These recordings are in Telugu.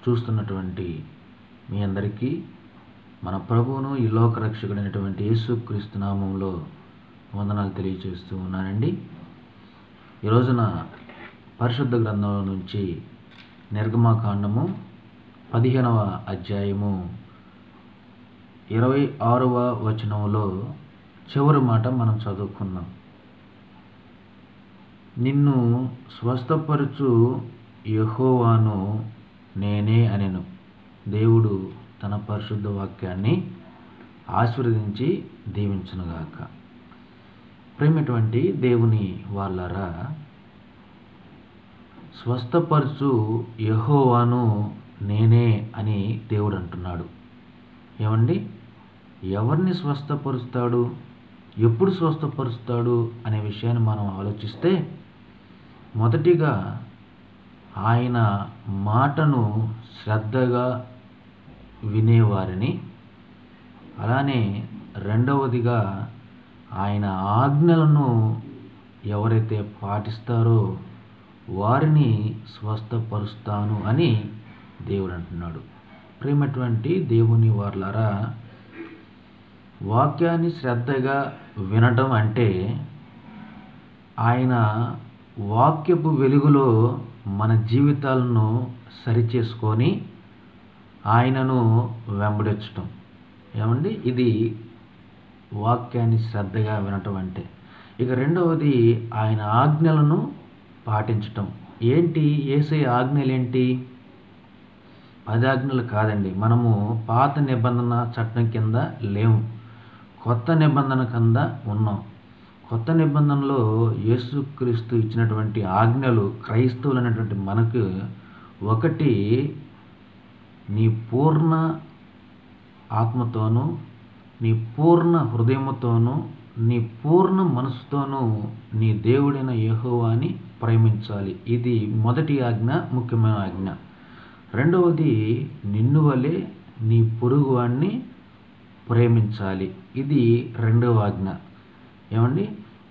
చూస్తున్నటువంటి మీ అందరికీ మన ప్రభువును ఈ లోక రక్షకుడైనటువంటి యేసుక్రీస్తు నామములో వందనాలు తెలియజేస్తూ ఉన్నానండి. ఈ రోజున పరిశుద్ధ గ్రంథంలో నుంచి నిర్గమకాండము 15వ అధ్యాయము 26వ వచనంలో చివరి మాట మనం చదువుకున్నాం. నిన్ను స్వస్థపరచు యెహోవాను నేనే అనెను. దేవుడు తన పరిశుద్ధ వాక్యాన్ని ఆశీర్వదించి దీవించునుగాక. ప్రేమటువంటి దేవుని వాళ్ళారా, స్వస్థపరచు యెహోవాను నేనే అని దేవుడు అంటున్నాడు. ఏమండి, ఎవరిని స్వస్థపరుస్తాడు, ఎప్పుడు స్వస్థపరుస్తాడు అనే విషయాన్ని మనం ఆలోచిస్తే, మొదటిగా ఆయన మాటను శ్రద్ధగా వినేవారిని, అలానే రెండవదిగా ఆయన ఆజ్ఞలను ఎవరైతే పాటిస్తారో వారిని స్వస్థపరుస్తాను అని దేవుడు అంటున్నాడు. ప్రేమటువంటి దేవుని వారలారా, వాక్యాన్ని శ్రద్ధగా వినటం అంటే ఆయన వాక్యపు వెలుగులో మన జీవితాలను సరిచేసుకొని ఆయనను వెంబడించటం. ఏమండి, ఇది వాక్యాన్ని శ్రద్ధగా వినటం అంటే. ఇక రెండవది ఆయన ఆజ్ఞలను పాటించటం. ఏంటి యేసయ్య ఆజ్ఞలు ఏంటి? 10 ఆజ్ఞలు కాదండి. మనము పాత నిబంధన చట్టం కింద లేము, కొత్త నిబంధన కింద ఉన్నాం. కొత్త నిబంధనలో యేసుక్రీస్తు ఇచ్చినటువంటి ఆజ్ఞలు క్రైస్తవులు అనేటువంటి మనకు ఒకటి, నీ పూర్ణ ఆత్మతోనూ, నీ పూర్ణ హృదయముతోనూ, నీ పూర్ణ మనసుతోనూ నీ దేవుడైన యెహోవాని ప్రేమించాలి. ఇది మొదటి ఆజ్ఞ, ముఖ్యమైన ఆజ్ఞ. రెండవది, నిన్ను వలె నీ పొరుగువాణ్ణి ప్రేమించాలి. ఇది రెండవ ఆజ్ఞ. ఏమండి,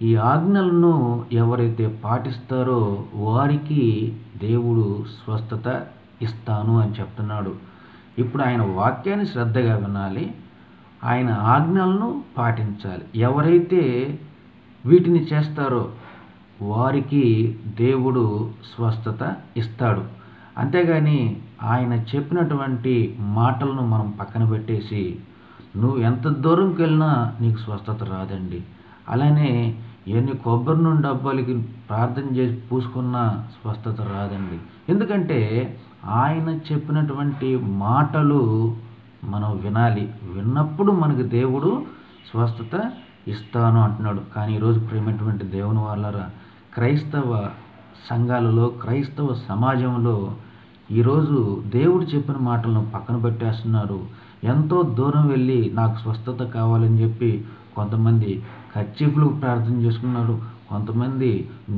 ఈ ఆజ్ఞలను ఎవరైతే పాటిస్తారో వారికి దేవుడు స్వస్థత ఇస్తాను అని చెప్తున్నాడు. ఇప్పుడు ఆయన వాక్యాన్ని శ్రద్ధగా వినాలి, ఆయన ఆజ్ఞలను పాటించాలి. ఎవరైతే వీటిని చేస్తారో వారికి దేవుడు స్వస్థత ఇస్తాడు. అంతేగాని ఆయన చెప్పినటువంటి మాటలను మనం పక్కన పెట్టేసి నువ్వు ఎంత దూరంకి వెళ్ళినా నీకు స్వస్థత రాదండి. అలానే ఎన్ని కొబ్బరి నూనె డబ్బాలకి ప్రార్థన చేసి పూసుకున్న స్వస్థత రాదండి. ఎందుకంటే ఆయన చెప్పినటువంటి మాటలు మనం వినాలి. విన్నప్పుడు మనకు దేవుడు స్వస్థత ఇస్తాను అంటున్నాడు. కానీ ఈరోజు ప్రేమటువంటి దేవుని వాళ్ళారా, క్రైస్తవ సంఘాలలో, క్రైస్తవ సమాజంలో ఈరోజు దేవుడు చెప్పిన మాటలను పక్కన పెట్టేస్తున్నారు. ఎంతో దూరం వెళ్ళి నాకు స్వస్థత కావాలని చెప్పి కొంతమంది కర్చీఫ్లకు ప్రార్థన చేసుకున్నారు, కొంతమంది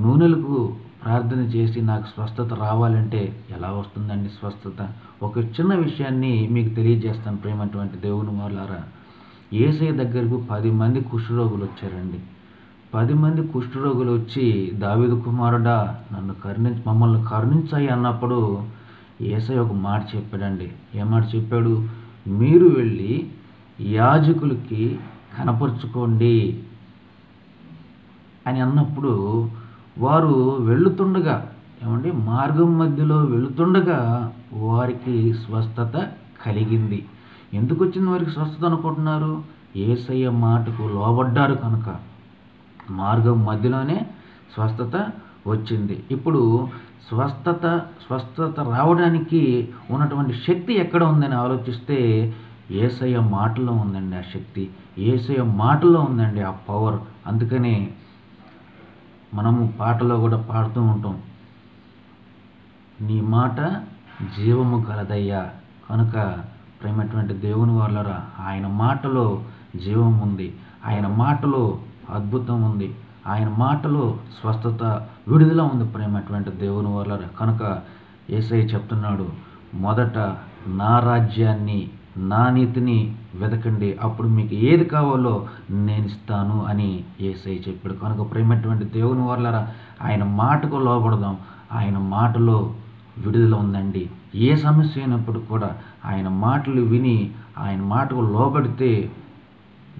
నూనెలకు ప్రార్థన చేసి నాకు స్వస్థత రావాలంటే ఎలా వస్తుందండి స్వస్థత? ఒక చిన్న విషయాన్ని మీకు తెలియజేస్తాను ప్రేమటువంటి దేవుని వాళ్ళారా. యేసయ్య దగ్గరకు 10 మంది కుష్ఠరోగులు వచ్చారండి. 10 మంది కుష్ఠరోగులు వచ్చి, దావీదు కుమారుడా మమ్మల్ని కరుణించాయి అన్నప్పుడు యేసయ్య ఒక మాట చెప్పాడండి. ఏ మాట చెప్పాడు? మీరు వెళ్ళి యాజకులకి కనపరుచుకోండి అని అన్నప్పుడు వారు వెళుతుండగా, ఏమండి, మార్గం మధ్యలో వెళుతుండగా వారికి స్వస్థత కలిగింది. ఎందుకు వచ్చింది వారికి స్వస్థత అనుకుంటున్నారు? యేసయ్య మాటకు లోబడ్డారు కనుక మార్గం మధ్యలోనే స్వస్థత వచ్చింది. ఇప్పుడు స్వస్థత రావడానికి ఉన్నటువంటి శక్తి ఎక్కడ ఉందని ఆలోచిస్తే యేసయ్య మాటలో ఉందండి ఆ శక్తి. యేసయ్య మాటలో ఉందండి ఆ పవర్. అందుకనే మనము పాటలో కూడా పాడుతూ ఉంటాం, నీ మాట జీవము గలదయ్యా. కనుక ప్రేమటువంటి దేవుని వాళ్ళరా, ఆయన మాటలో జీవం ఉంది, ఆయన మాటలో అద్భుతం ఉంది, ఆయన మాటలో స్వస్థత, విడుదల ఉంది ప్రేమటువంటి దేవుని వాళ్ళరా. కనుక యేసయ్య చెప్తున్నాడు, మొదట నా రాజ్యాన్ని, నా నీతిని వెతకండి, అప్పుడు మీకు ఏది కావాలో నేను ఇస్తాను అని యేసయ్య చెప్పాడు. కనుక ప్రేమటువంటి దేవుని వాళ్ళారా, ఆయన మాటకు లోబడదాం, ఆయన మాటలో విడుదల ఉందండి. ఏ సమస్య అయినప్పుడు కూడా ఆయన మాటలు విని ఆయన మాటకు లోబడితే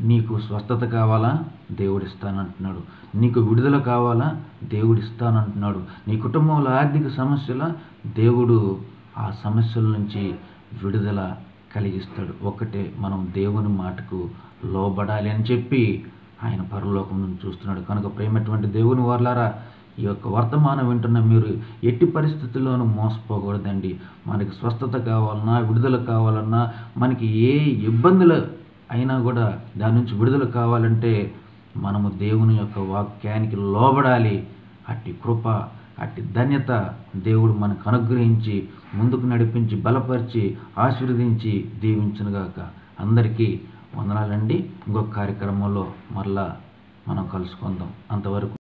నీకు స్వస్థత కావాలా, దేవుడిస్తానంటున్నాడు. నీకు విడుదల కావాలా, దేవుడిస్తానంటున్నాడు. నీ కుటుంబంలో ఆర్థిక సమస్యల, దేవుడు ఆ సమస్యల నుంచి విడుదల కలిగిస్తాడు. ఒకటే మనం దేవుని మాటకు లోబడాలి అని చెప్పి ఆయన పరలోకం నుంచి చూస్తున్నాడు. కనుక ప్రేమటువంటి దేవుని వారలారా, ఈ యొక్క వర్తమానం వింటున్న మీరు ఎట్టి పరిస్థితుల్లోనూ మోసపోకూడదండి. మనకి స్వస్థత కావాలన్నా, విడుదల కావాలన్నా, మనకి ఏ ఇబ్బందులు అయినా కూడా దాని నుంచి విడుదల కావాలంటే మనము దేవుని యొక్క వాక్యానికి లోబడాలి. అట్టి కృప, అట్టి ధన్యత దేవుడు మనకు అనుగ్రహించి, ముందుకు నడిపించి, బలపరిచి, ఆశీర్వదించి దీవించునుగాక. అందరికీ వందనాలండి. ఇంకొక కార్యక్రమంలో మరలా మనం కలుసుకుందాం. అంతవరకు